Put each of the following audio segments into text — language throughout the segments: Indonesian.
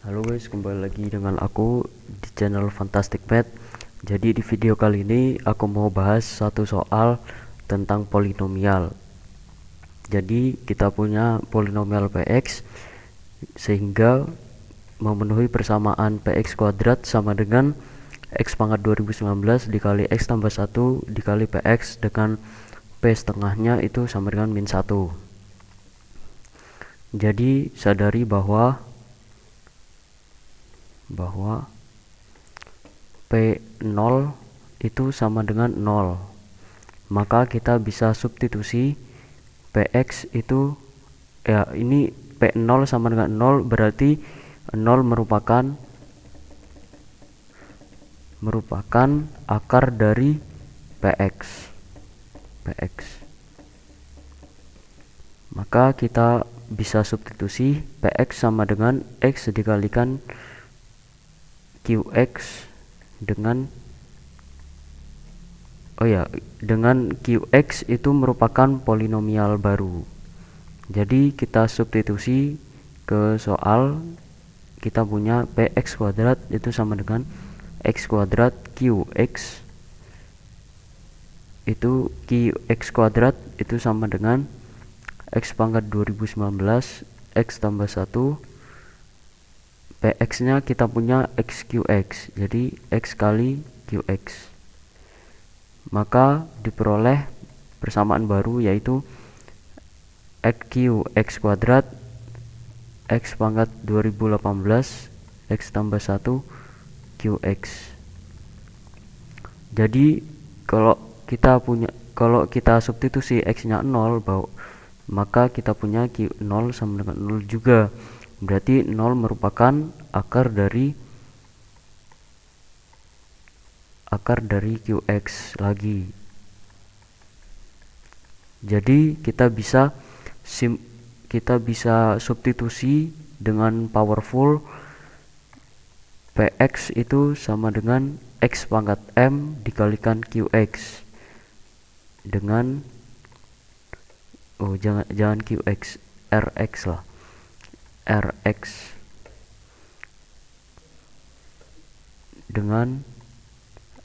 Halo guys, kembali lagi dengan aku di channel Fantastic Math. Jadi di video kali ini aku mau bahas satu soal tentang polinomial. Jadi kita punya polinomial px sehingga memenuhi persamaan px kuadrat sama dengan x pangkat 2019 dikali x tambah 1 dikali px dengan p setengahnya itu sama dengan min 1. Jadi sadari bahwa P0 itu sama dengan 0. Maka kita bisa substitusi Px itu ini P0 sama dengan 0, berarti 0 merupakan akar dari Px. Maka kita bisa substitusi Px sama dengan x dikalikan Qx dengan Qx itu merupakan polinomial baru. Jadi kita substitusi ke soal, kita punya px kuadrat itu sama dengan x kuadrat Qx kuadrat itu sama dengan x pangkat 2019 x tambah 1, px nya kita punya xqx, jadi x kali qx. Maka diperoleh persamaan baru, yaitu xq kuadrat x pangkat 2018 x tambah 1 qx. Jadi kalau kita substitusi x nya 0, maka kita punya Q0 sama dengan 0 juga. Berarti 0 merupakan akar dari Qx lagi. Jadi kita bisa substitusi dengan powerful, Px itu sama dengan x pangkat m dikalikan Qx dengan jangan Qx, Rx lah. Rx dengan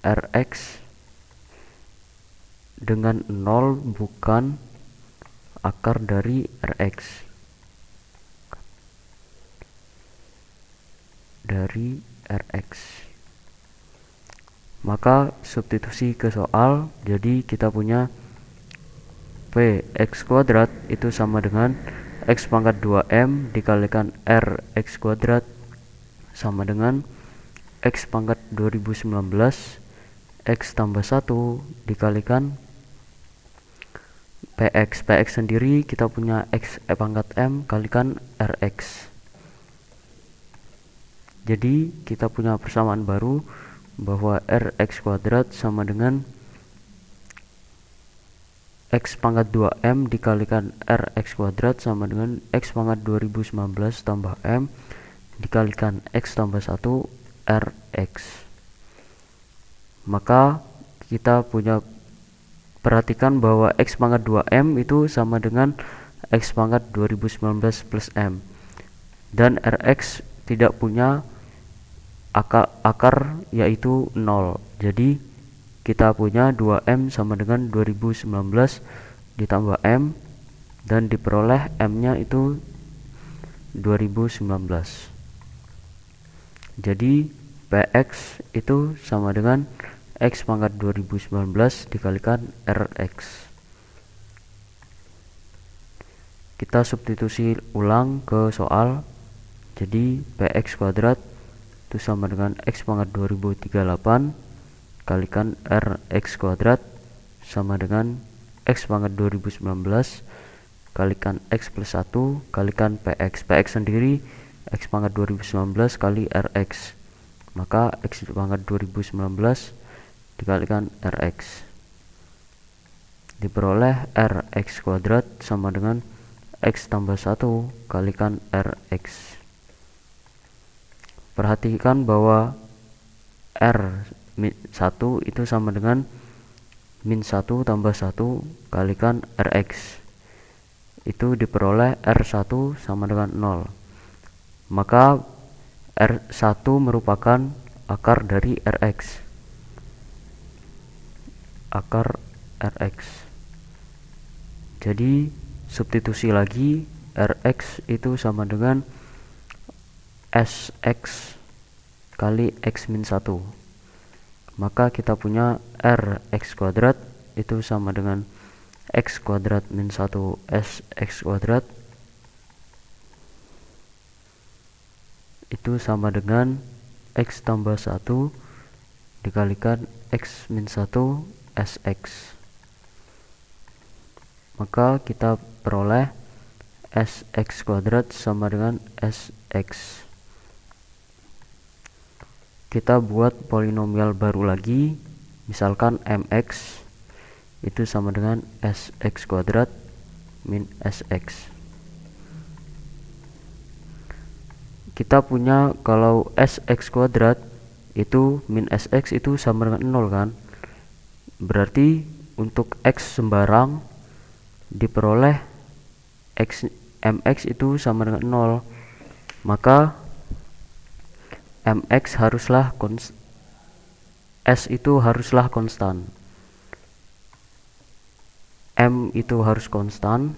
Rx dengan 0 bukan akar dari Rx. Maka substitusi ke soal, jadi kita punya Px kuadrat itu sama dengan x pangkat 2m dikalikan Rx kuadrat sama dengan x pangkat 2019 x tambah 1 dikalikan Px sendiri kita punya x pangkat m kalikan Rx. Jadi kita punya persamaan baru bahwa Rx kuadrat sama dengan x pangkat 2m dikalikan Rx kuadrat sama dengan x pangkat 2019 tambah m dikalikan x tambah 1 Rx. Maka kita perhatikan bahwa x pangkat 2m itu sama dengan x pangkat 2019 plus m, dan Rx tidak punya akar yaitu 0. Jadi kita punya 2m sama dengan 2019 ditambah m, dan diperoleh m nya itu 2019. Jadi Px itu sama dengan x pangkat 2019 dikalikan Rx. Kita substitusi ulang ke soal, jadi Px kuadrat itu sama dengan x pangkat 2038 kalikan Rx kuadrat sama dengan x pangkat 2019 kalikan x plus 1 kalikan Px sendiri x pangkat 2019 kali Rx, maka x pangkat 2019 dikalikan Rx, diperoleh Rx kuadrat sama dengan x tambah 1 kalikan Rx. Perhatikan bahwa R1 itu sama dengan min 1 tambah 1 kalikan Rx. Itu diperoleh R1 sama dengan 0. Maka R1 merupakan akar dari Rx. Akar Rx. Jadi substitusi lagi, Rx itu sama dengan Sx kali x min 1. Maka kita punya Rx kuadrat itu sama dengan x kuadrat min 1 Sx kuadrat itu sama dengan x tambah 1 dikalikan x min 1 Sx. Maka kita peroleh Sx kuadrat sama dengan Sx. Kita buat polinomial baru lagi, misalkan mx itu sama dengan Sx kuadrat min Sx. Kita punya kalau Sx kuadrat itu min Sx itu sama dengan 0 kan, berarti untuk x sembarang diperoleh mx itu sama dengan 0, maka mx haruslah s itu haruslah konstan, m itu harus konstan,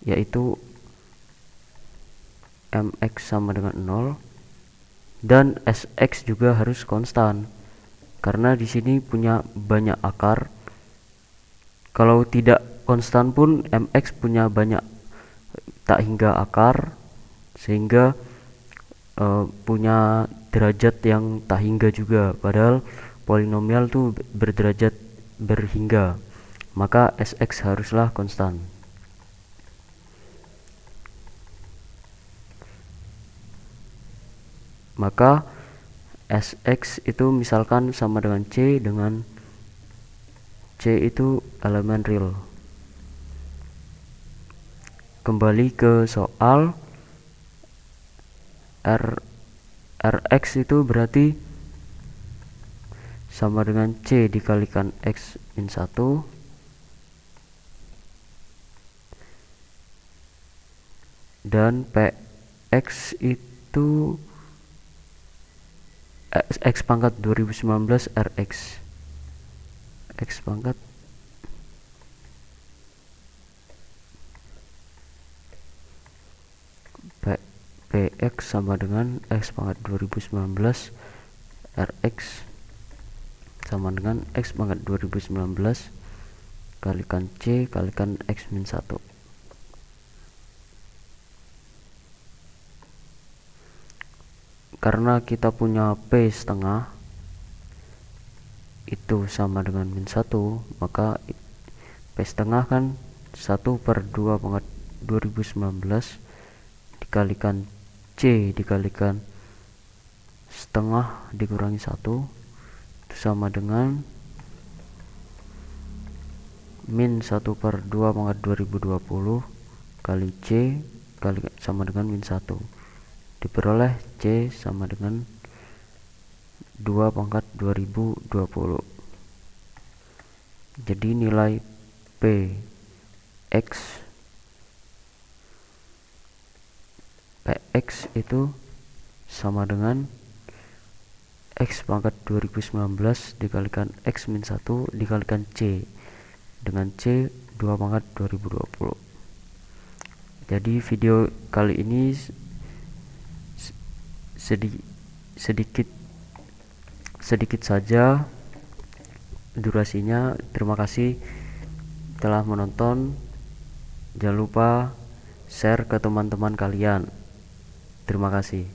yaitu mx sama dengan 0, dan sx juga harus konstan karena di sini punya banyak akar. Kalau tidak konstan pun mx punya banyak tak hingga akar, sehingga punya derajat yang tak hingga juga, padahal polinomial tuh berderajat berhingga, maka sx haruslah konstan. Maka Sx itu misalkan sama dengan C, dengan C itu elemen real. Kembali ke soal, Rx itu berarti sama dengan C dikalikan x min 1 dan Px itu x pangkat 2019 Rx, x pangkat Px sama dengan x pangkat 2019 Rx sama dengan x pangkat 2019 kalikan C kalikan x min 1. Karena kita punya P setengah itu sama dengan min 1, maka P setengah kan 1/2 pangkat 2019 dikalikan C dikalikan setengah dikurangi 1 itu sama dengan min 1/2 pangkat 2020 kali C kali sama dengan min 1, diperoleh C sama dengan 2 pangkat 2020. Jadi nilai Px itu sama dengan x pangkat 2019 dikalikan x min 1 dikalikan C, dengan C 2 pangkat 2020. Jadi video kali ini sedikit saja durasinya. Terima kasih telah menonton. Jangan lupa share ke teman-teman kalian. Terima kasih.